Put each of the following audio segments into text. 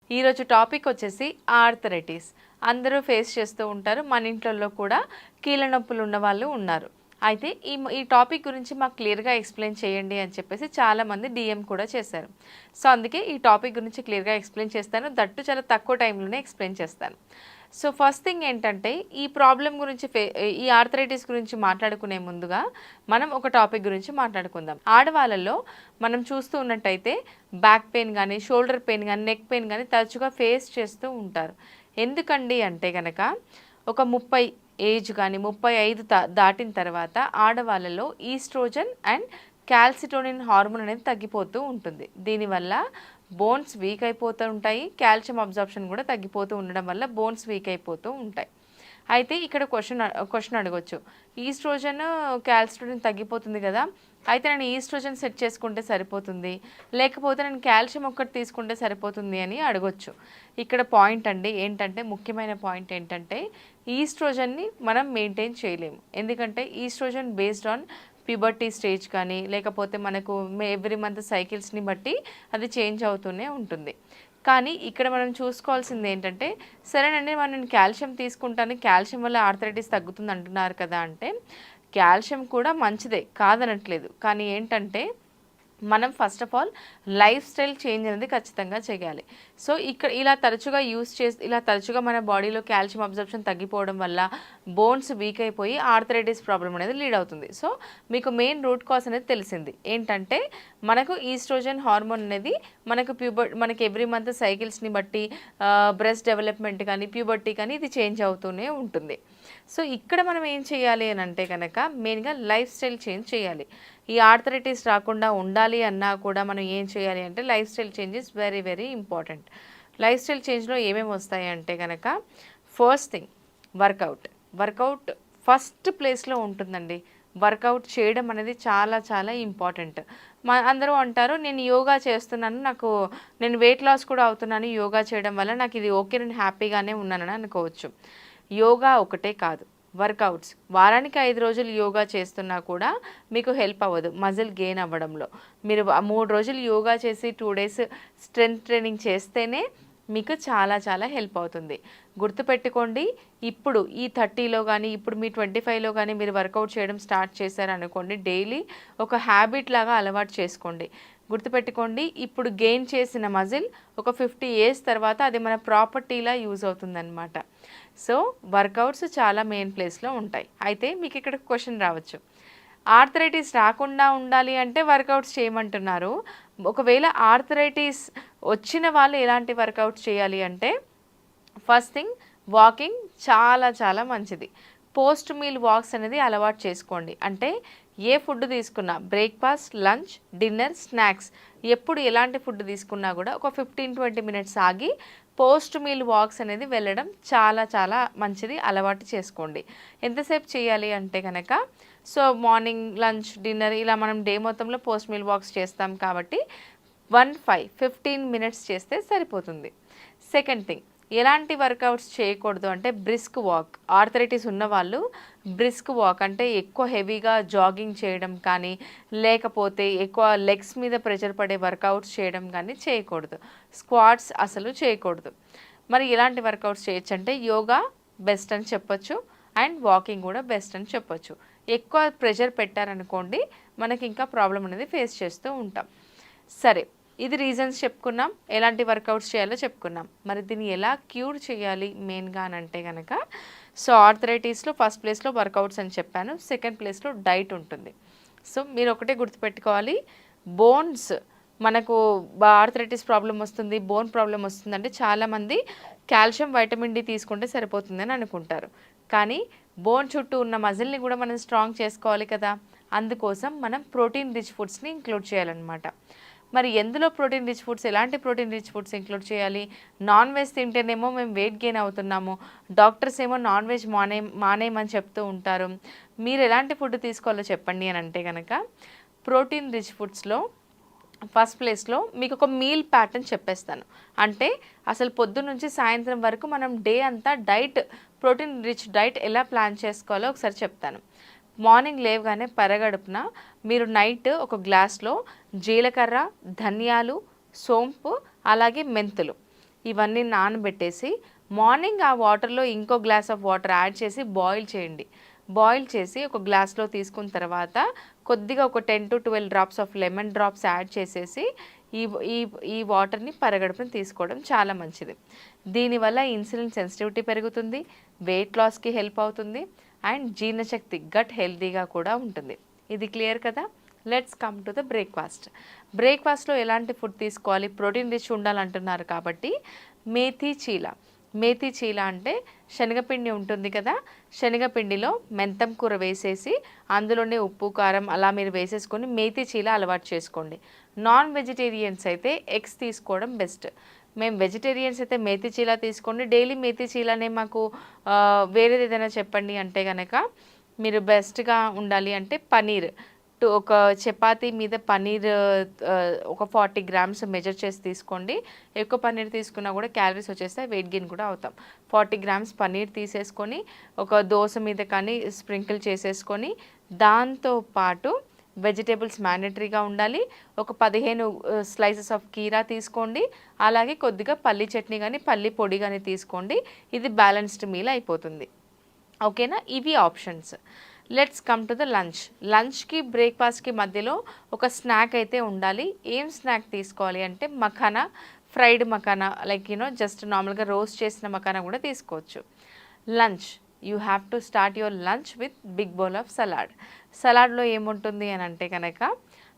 ఈరోజు టాపిక్ వచ్చేసి ఆర్థరైటిస్. అందరూ ఫేస్ చేస్తూ ఉంటారు. మన ఇంట్లో కూడా కీళ్ళ నొప్పులు ఉన్న వాళ్ళు ఉన్నారు. అయితే ఈ టాపిక్ గురించి మాకు క్లియర్గా ఎక్స్ప్లెయిన్ చేయండి అని చెప్పేసి చాలామంది డిఎం కూడా చేశారు. సో అందుకే ఈ టాపిక్ గురించి క్లియర్గా ఎక్స్ప్లెయిన్ చేస్తాను. దట్టు చాలా తక్కువ టైంలోనే ఎక్స్ప్లెయిన్ చేస్తాను. సో ఫస్ట్ థింగ్ ఏంటంటే, ఈ ప్రాబ్లం గురించి ఈ ఆర్థరైటిస్ గురించి మాట్లాడుకునే ముందుగా మనం ఒక టాపిక్ గురించి మాట్లాడుకుందాం. ఆడవాళ్ళలో మనం చూస్తూ ఉన్నట్టయితే బ్యాక్ పెయిన్ కానీ, షోల్డర్ పెయిన్ కానీ, నెక్ పెయిన్ కానీ తరచుగా ఫేస్ చేస్తూ ఉంటారు. ఎందుకండి అంటే కనుక ఒక 30 ఏజ్ కానీ 35 దాటిన తర్వాత ఆడవాళ్ళలో ఈస్ట్రోజన్ అండ్ క్యాల్సిటోనిన్ హార్మోన్ అనేది తగ్గిపోతూ ఉంటుంది. దీనివల్ల బోన్స్ వీక్ అయిపోతూ ఉంటాయి. కాల్షియం అబ్జార్ప్షన్ కూడా తగ్గిపోతూ ఉండడం వల్ల బోన్స్ వీక్ అయిపోతూ ఉంటాయి. అయితే ఇక్కడ క్వశ్చన్ అడగొచ్చు, ఈస్ట్రోజన్ క్యాల్సిటోనిన్ తగ్గిపోతుంది కదా, అయితే నేను ఈస్ట్రోజన్ సెట్ చేసుకుంటే సరిపోతుంది, లేకపోతే నేను కాల్షియం ఒక్కటి తీసుకుంటే సరిపోతుంది అని అడగొచ్చు. ఇక్కడ పాయింట్ అండి ఏంటంటే, ముఖ్యమైన పాయింట్ ఏంటంటే, ఈస్ట్రోజన్ని మనం మెయింటైన్ చేయలేము. ఎందుకంటే estrogen based on puberty stage కానీ, లేకపోతే మనకు ఎవ్రీ మంత్ సైకిల్స్ని బట్టి అది చేంజ్ అవుతూనే ఉంటుంది. కానీ ఇక్కడ మనం చూసుకోవాల్సింది ఏంటంటే, సరేనండి నేను కాల్షియం తీసుకుంటాను, కాల్షియం వల్ల ఆర్థరైటిస్ తగ్గుతుంది అంటున్నారు కదా అంటే, కాల్షియం కూడా మంచిదే కాదనట్లేదు. కానీ ఏంటంటే, మనం first of all life style change అనేది ఖచ్చితంగా చేయాలి. సో ఇక్కడ ఇలా తరచుగా మన బాడీలో కాల్షియం అబ్జర్ప్షన్ తగ్గిపోవడం వల్ల బోన్స్ వీక్ అయిపోయి ఆర్థరైటిస్ ప్రాబ్లం అనేది లీడ్ అవుతుంది. సో మీకు మెయిన్ రూట్ కాజ్ అనేది తెలిసింది ఏంటంటే, మనకు ఈస్ట్రోజన్ హార్మోన్ అనేది మనకి ఎవ్రీ మంత్ సైకిల్స్ని బట్టి బ్రెస్ట్ డెవలప్మెంట్ కానీ, ప్యూబర్టీ కానీ ఇది చేంజ్ అవుతూనే ఉంటుంది. సో ఇక్కడ మనం ఏం చేయాలి అని అంటే కనుక, మెయిన్గా లైఫ్ స్టైల్ చేంజ్ చేయాలి. ఈ ఆర్థరైటిస్ రాకుండా ఉండాలి అన్నా కూడా మనం ఏం చేయాలి అంటే, lifestyle change is very very important. Lifestyle చేంజ్లో ఏమేమి వస్తాయి అంటే కనుక, ఫస్ట్ థింగ్ వర్కౌట్ ఫస్ట్ ప్లేస్లో ఉంటుందండి. వర్కౌట్ చేయడం అనేది చాలా చాలా ఇంపార్టెంట్. అందరూ అంటారు, నేను యోగా చేస్తున్నాను, నేను వెయిట్ లాస్ కూడా అవుతున్నాను యోగా చేయడం వల్ల, నాకు ఇది ఓకే, నేను హ్యాపీగానే ఉన్నానని అనుకోవచ్చు. యోగా ఒకటే కాదు, వర్కౌట్స్ వారానికి 5 రోజులు యోగా చేస్తున్నా కూడా మీకు హెల్ప్ అవ్వదు మజిల్ గెయిన్ అవ్వడంలో. మీరు 3 రోజులు యోగా చేసి 2 డేస్ స్ట్రెంగ్త్ ట్రైనింగ్ చేస్తేనే మీకు చాలా చాలా హెల్ప్ అవుతుంది. గుర్తుపెట్టుకోండి, ఇప్పుడు ఈ 30లో కానీ, ఇప్పుడు మీ 25లో కానీ మీరు వర్కౌట్ చేయడం స్టార్ట్ చేశారనుకోండి, డైలీ ఒక హ్యాబిట్ లాగా అలవాటు చేసుకోండి. గుర్తుపెట్టుకోండి, ఇప్పుడు గెయిన్ చేసిన మజిల్ ఒక 50 ఇయర్స్ తర్వాత అది మన ప్రాపర్టీలా యూజ్ అవుతుందన్నమాట. సో వర్కౌట్స్ చాలా మెయిన్ ప్లేస్లో ఉంటాయి. అయితే మీకు ఇక్కడ క్వశ్చన్ రావచ్చు, ఆర్థరైటిస్ రాకుండా ఉండాలి అంటే వర్కౌట్స్ చేయమంటున్నారు. ఒకవేళ ఆర్థరైటిస్ వచ్చిన వాళ్ళు ఎలాంటి వర్కౌట్స్ చేయాలి అంటే, ఫస్ట్ థింగ్ వాకింగ్ చాలా చాలా మంచిది. పోస్ట్ మీల్ వాక్స్ అనేది అలవాటు చేసుకోండి. అంటే ఏ ఫుడ్ తీసుకున్నా, బ్రేక్ఫాస్ట్, లంచ్, డిన్నర్, స్నాక్స్, ఎప్పుడు ఎలాంటి ఫుడ్ తీసుకున్నా కూడా ఒక 15-20 మినిట్స్ ఆగి పోస్ట్ మీల్ వాక్స్ అనేది వెళ్ళడం చాలా చాలా మంచిది, అలవాటు చేసుకోండి. ఎంతసేపు చేయాలి అంటే కనుక, సో మార్నింగ్, లంచ్, డిన్నర్ ఇలా మనం డే మొత్తంలో పోస్ట్ మీల్ వాక్స్ చేస్తాం కాబట్టి 15 మినిట్స్ చేస్తే సరిపోతుంది. సెకండ్ థింగ్, ఎలాంటి వర్కౌట్స్ చేయకూడదు అంటే బ్రిస్క్ వాక్. ఆర్థరైటిస్ ఉన్నవాళ్ళు బ్రిస్క్ వాక్ అంటే ఎక్కువ హెవీగా జాగింగ్ చేయడం కానీ, లేకపోతే ఎక్కువ లెగ్స్ మీద ప్రెషర్ పడే వర్కౌట్స్ చేయడం కానీ చేయకూడదు. స్క్వాట్స్ అసలు చేయకూడదు. మరి ఎలాంటి వర్కౌట్స్ చేయొచ్చు అంటే, యోగా బెస్ట్ అని చెప్పొచ్చు అండ్ వాకింగ్ కూడా బెస్ట్ అని చెప్పొచ్చు. ఎక్కువ ప్రెషర్ పెట్టారనుకోండి, మనకి ఇంకా ప్రాబ్లం అనేది ఫేస్ చేస్తూ ఉంటాం. సరే, ఇది రీజన్స్ చెప్పుకున్నాం, ఎలాంటి వర్కౌట్స్ చేయాలో చెప్పుకున్నాం. మరి దీన్ని ఎలా క్యూర్ చేయాలి మెయిన్గా అని అంటే కనుక, సో ఆర్థరైటిస్లో ఫస్ట్ ప్లేస్లో వర్కౌట్స్ అని చెప్పాను, సెకండ్ ప్లేస్లో డైట్ ఉంటుంది. సో మీరు ఒకటే గుర్తుపెట్టుకోవాలి, బోన్స్ మనకు ఆర్థరైటిస్ ప్రాబ్లం వస్తుంది, బోన్ ప్రాబ్లం వస్తుంది అంటే చాలామంది కాల్షియం, వైటమిన్ డి తీసుకుంటే సరిపోతుందని అనుకుంటారు. కానీ బోన్ చుట్టూ ఉన్న మజిల్ని కూడా మనం స్ట్రాంగ్ చేసుకోవాలి కదా, అందుకోసం మనం ప్రోటీన్ రిచ్ ఫుడ్స్ని ఇంక్లూడ్ చేయాలన్నమాట. మరి ఎందులో ప్రోటీన్ రిచ్ ఫుడ్స్, ఎలాంటి ప్రోటీన్ రిచ్ ఫుడ్స్ ఇంక్లూడ్ చేయాలి? నాన్ వెజ్ తింటేనేమో మేము వెయిట్ గెయిన్ అవుతున్నాము, డాక్టర్స్ ఏమో నాన్ వెజ్ మానేయమని చెప్తూ ఉంటారు. మీరు ఎలాంటి ఫుడ్ తీసుకోవాలో చెప్పండి అని అంటే కనుక, ప్రోటీన్ రిచ్ ఫుడ్స్లో ఫస్ట్ ప్లేస్లో మీకు ఒక మీల్ ప్యాటర్న్ చెప్పేస్తాను. అంటే అసలు పొద్దున్న నుంచి సాయంత్రం వరకు మనం డే అంతా ప్రోటీన్ రిచ్ డైట్ ఎలా ప్లాన్ చేసుకోవాలో ఒకసారి చెప్తాను. మార్నింగ్ లేవగానే పరగడుపున మీరు నైట్ ఒక గ్లాస్లో జీలకర్ర, ధనియాలు, సోంపు, అలాగే మెంతులు ఇవన్నీ నానబెట్టేసి మార్నింగ్ ఆ వాటర్లో ఇంకో గ్లాస్ ఆఫ్ వాటర్ యాడ్ చేసి బాయిల్ చేయండి. బాయిల్ చేసి ఒక గ్లాస్లో తీసుకున్న తర్వాత కొద్దిగా ఒక 10 to 12 drops of lemon drops add చేసేసి ఈ ఈ ఈ వాటర్ని పరగడుపున తీసుకోవడం చాలా మంచిది. దీనివల్ల ఇన్సులిన్ సెన్సిటివిటీ పెరుగుతుంది, వెయిట్ లాస్కి హెల్ప్ అవుతుంది అండ్ జీర్ణశక్తి గట్ హెల్తీగా కూడా ఉంటుంది. ఇది క్లియర్ కదా? Let's come to the breakfast. బ్రేక్ఫాస్ట్లో ఎలాంటి ఫుడ్ తీసుకోవాలి? ప్రోటీన్ రిచ్ ఉండాలంటున్నారు కాబట్టి మేథీ చీల. మేథీ చీల అంటే శనగపిండి ఉంటుంది కదా, శనగపిండిలో మెంతం కూర వేసేసి అందులోనే ఉప్పు కారం అలా మీరు వేసేసుకొని మేథీ చీల అలవాటు చేసుకోండి. నాన్ వెజిటేరియన్స్ అయితే ఎగ్స్ తీసుకోవడం బెస్ట్. మేము వెజిటేరియన్స్ అయితే మేథీ చీల తీసుకోండి. డైలీ మేథీ చీలనే మాకు వేరేది ఏదైనా చెప్పండి అంటే కనుక మీరు బెస్ట్గా ఉండాలి అంటే పనీర్ ఒక చపాతీ మీద పనీర్ ఒక 40 గ్రామ్స్ మెజర్ చేసి తీసుకోండి. ఎక్కువ పన్నీర్ తీసుకున్నా కూడా క్యాలరీస్ వచ్చేస్తాయి, వెయిట్ గెయిన్ కూడా అవుతాం. 40 గ్రామ్స్ పన్నీర్ తీసేసుకొని ఒక దోశ మీద కానీ స్ప్రింకిల్ చేసేసుకొని దాంతో పాటు వెజిటేబుల్స్ మ్యాండేటరీగా ఉండాలి. ఒక 15 స్లైసెస్ ఆఫ్ కీరా తీసుకోండి. అలాగే కొద్దిగా పల్లి చట్నీ కానీ పల్లి పొడి కానీ తీసుకోండి. ఇది బ్యాలెన్స్డ్ మీల్ అయిపోతుంది. ఓకేనా? ఇవి options. Let's come to the lunch. లంచ్కి బ్రేక్ఫాస్ట్కి మధ్యలో ఒక స్నాక్ అయితే ఉండాలి. ఏం స్నాక్ తీసుకోవాలి అంటే makhana, fried makhana, like just నార్మల్గా రోస్ట్ చేసిన మఖానా కూడా తీసుకోవచ్చు. Lunch you have to start your lunch with big bowl of salad. సలాడ్లో ఏముంటుంది అని అంటే కనుక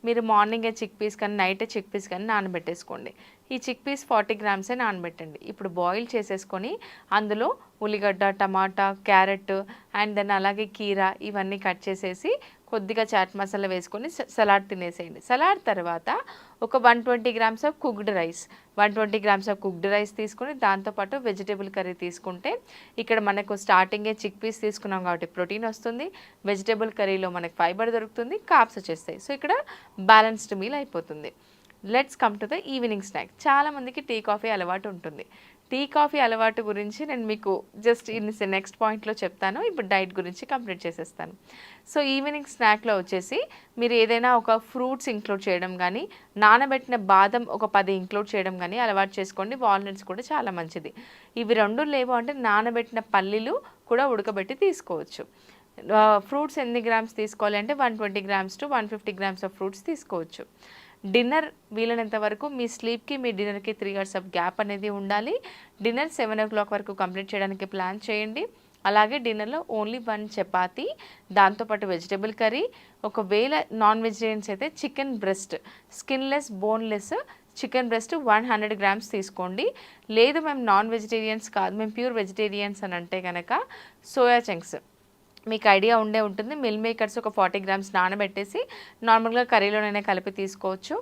మీరు మార్నింగే చిక్ పీస్ కానీ నైటే చిక్ పీస్ కానీ నానబెట్టేసుకోండి. ఈ చిక్ పీస్ 40 గ్రామ్సే నానబెట్టండి. ఇప్పుడు బాయిల్ చేసేసుకొని అందులో ఉల్లిగడ్డ, టమాటా, క్యారెట్ అండ్ దెన్ అలాగే కీరా ఇవన్నీ కట్ చేసేసి కొద్దిగా చాట్ మసాలా వేసుకొని సలాడ్ తినేసేయండి. సలాడ్ తర్వాత ఒక 120 grams of cooked rice 120 grams of cooked rice తీసుకొని దాంతోపాటు వెజిటేబుల్ కర్రీ తీసుకుంటే ఇక్కడ మనకు స్టార్టింగే చిక్ పీస్ తీసుకున్నాం కాబట్టి ప్రోటీన్ వస్తుంది, వెజిటేబుల్ కర్రీలో మనకు ఫైబర్ దొరుకుతుంది, కార్బ్స్ వచ్చేస్తాయి. సో ఇక్కడ బ్యాలెన్స్డ్ మీల్ అయిపోతుంది. Let's come to the evening snack. చాలామందికి టీ కాఫీ అలవాటు ఉంటుంది. టీ కాఫీ అలవాటు గురించి నేను మీకు జస్ట్ నెక్స్ట్ పాయింట్లో చెప్తాను. ఇప్పుడు డైట్ గురించి కంప్లీట్ చేసేస్తాను. సో ఈవినింగ్ స్నాక్లో వచ్చేసి మీరు ఏదైనా ఒక ఫ్రూట్స్ ఇంక్లూడ్ చేయడం కానీ నానబెట్టిన బాదం ఒక 10 ఇంక్లూడ్ చేయడం కానీ అలవాటు చేసుకోండి. వాల్నట్స్ కూడా చాలా మంచిది. ఇవి రెండు లేవు అంటే నానబెట్టిన పల్లీలు కూడా ఉడకబెట్టి తీసుకోవచ్చు. ఫ్రూట్స్ ఎన్ని గ్రామ్స్ తీసుకోవాలి అంటే 120 grams to 150 grams of fruits తీసుకోవచ్చు. డిన్నర్ వీలైనంత వరకు మీ స్లీప్కి మీ డిన్నర్కి 3 hours ఆఫ్ గ్యాప్ అనేది ఉండాలి. డిన్నర్ 7 o'clock వరకు కంప్లీట్ చేయడానికి ప్లాన్ చేయండి. అలాగే డిన్నర్లో ఓన్లీ 1 చపాతీ, దాంతోపాటు వెజిటేబుల్ కర్రీ. ఒకవేళ నాన్ వెజిటేరియన్స్ అయితే chicken breast, skinless boneless chicken breast 100 grams తీసుకోండి. లేదు మేము నాన్ వెజిటేరియన్స్ కాదు, మేము ప్యూర్ వెజిటేరియన్స్ అని అంటే కనుక సోయా చంక్స్ మీకు ఐడియా ఉండే ఉంటుంది. మిల్ మేకర్స్ ఒక 40 గ్రామ్స్ నానబెట్టేసి నార్మల్గా కర్రీలోనైనా కలిపి తీసుకోవచ్చు.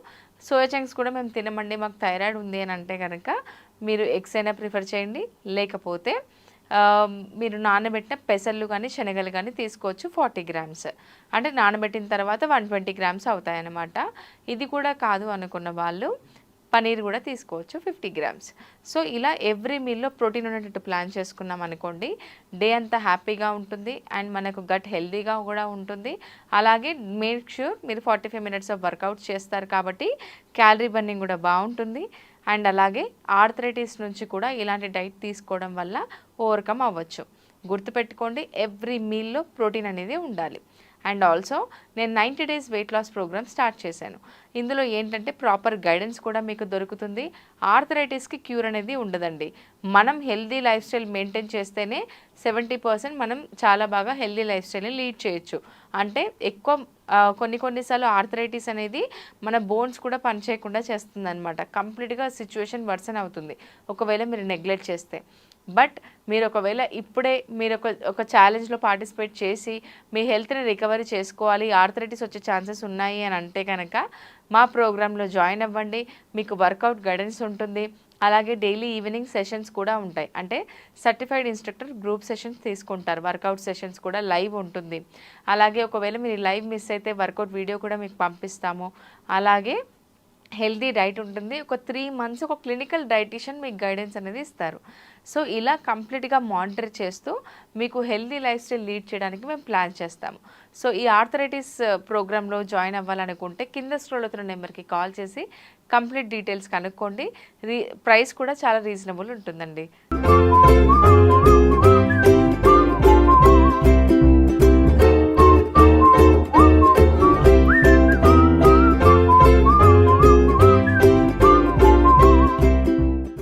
సోయా చంక్స్ కూడా మేము తినమండి, మాకు థైరాయిడ్ ఉంది అని అంటే కనుక మీరు ఎగ్స్ అయినా ప్రిఫర్ చేయండి. లేకపోతే మీరు నానబెట్టిన పెసర్లు కానీ శనగలు కానీ తీసుకోవచ్చు 40 గ్రామ్స్. అంటే నానబెట్టిన తర్వాత 120 గ్రామ్స్ అవుతాయి అన్నమాట. ఇది కూడా కాదు అనుకున్న వాళ్ళు పనీర్ కూడా తీసుకోవచ్చు 50 గ్రామ్స్. సో ఇలా ఎవ్రీ మీల్లో ప్రోటీన్ ఉండేటట్టు ప్లాన్ చేసుకున్నాం అనుకోండి, డే అంతా హ్యాపీగా ఉంటుంది అండ్ మనకు గట్ హెల్తీగా కూడా ఉంటుంది. అలాగే మేక్ ష్యూర్ మీరు 45 minutes ఆఫ్ వర్కౌట్ చేస్తారు కాబట్టి క్యాలరీ బర్నింగ్ కూడా బాగుంటుంది. అండ్ అలాగే ఆర్థరైటిస్ నుంచి కూడా ఇలాంటి డైట్ తీసుకోవడం వల్ల ఓవర్కమ్ అవ్వచ్చు. గుర్తుపెట్టుకోండి, ఎవ్రీ మీల్లో ప్రోటీన్ అనేది ఉండాలి. అండ్ ఆల్సో నేను 90 days weight loss programme start చేశాను. ఇందులో ఏంటంటే ప్రాపర్ గైడెన్స్ కూడా మీకు దొరుకుతుంది. ఆర్థరైటిస్కి క్యూర్ అనేది ఉండదండి. మనం హెల్దీ లైఫ్ స్టైల్ మెయింటైన్ చేస్తేనే 70% మనం చాలా బాగా హెల్దీ లైఫ్ స్టైల్ని లీడ్ చేయొచ్చు. అంటే ఎక్కువ కొన్నిసార్లు ఆర్థరైటిస్ అనేది మన బోన్స్ కూడా పనిచేయకుండా చేస్తుంది అనమాట. కంప్లీట్గా సిచ్యువేషన్ వర్సన్ అవుతుంది ఒకవేళ మీరు నెగ్లెక్ట్ చేస్తే. బట్ మీరు ఒకవేళ ఇప్పుడే మీరు ఒక ఛాలెంజ్లో పార్టిసిపేట్ చేసి మీ హెల్త్ని రికవరీ చేసుకోవాలి, ఆర్థరైటిస్ వచ్చే ఛాన్సెస్ ఉన్నాయి అని అంటే కనుక మా ప్రోగ్రాంలో జాయిన్ అవ్వండి. మీకు వర్కౌట్ గైడెన్స్ ఉంటుంది. అలాగే డైలీ ఈవినింగ్ సెషన్స్ కూడా ఉంటాయి. అంటే సర్టిఫైడ్ ఇన్స్ట్రక్టర్ గ్రూప్ సెషన్స్ తీసుకుంటారు. వర్కౌట్ సెషన్స్ కూడా లైవ్ ఉంటుంది. అలాగే ఒకవేళ మీరు లైవ్ మిస్ అయితే వర్కౌట్ వీడియో కూడా మీకు పంపిస్తాము. అలాగే హెల్తీ డైట్ ఉంటుంది. ఒక 3 మంత్స్ ఒక క్లినికల్ డైటీషియన్ మీకు గైడెన్స్ అనేది ఇస్తారు. సో, ఇలా కంప్లీట్‌గా మానిటర్ చేస్తూ మీకు హెల్తీ లైఫ్ స్టైల్ లీడ్ చేయడానికి మేము ప్లాన్ చేస్తాము. సో, ఈ ఆర్థరైటిస్ ప్రోగ్రామ్‌లో జాయిన్ అవ్వాలనుకుంటే కింద స్క్రోల్ అవుతున్న నెంబర్‌కి కాల్ చేసి కంప్లీట్ డీటెయిల్స్ కనుక్కోండి. ప్రైస్ కూడా చాలా రీజనబుల్ ఉంటుందండి.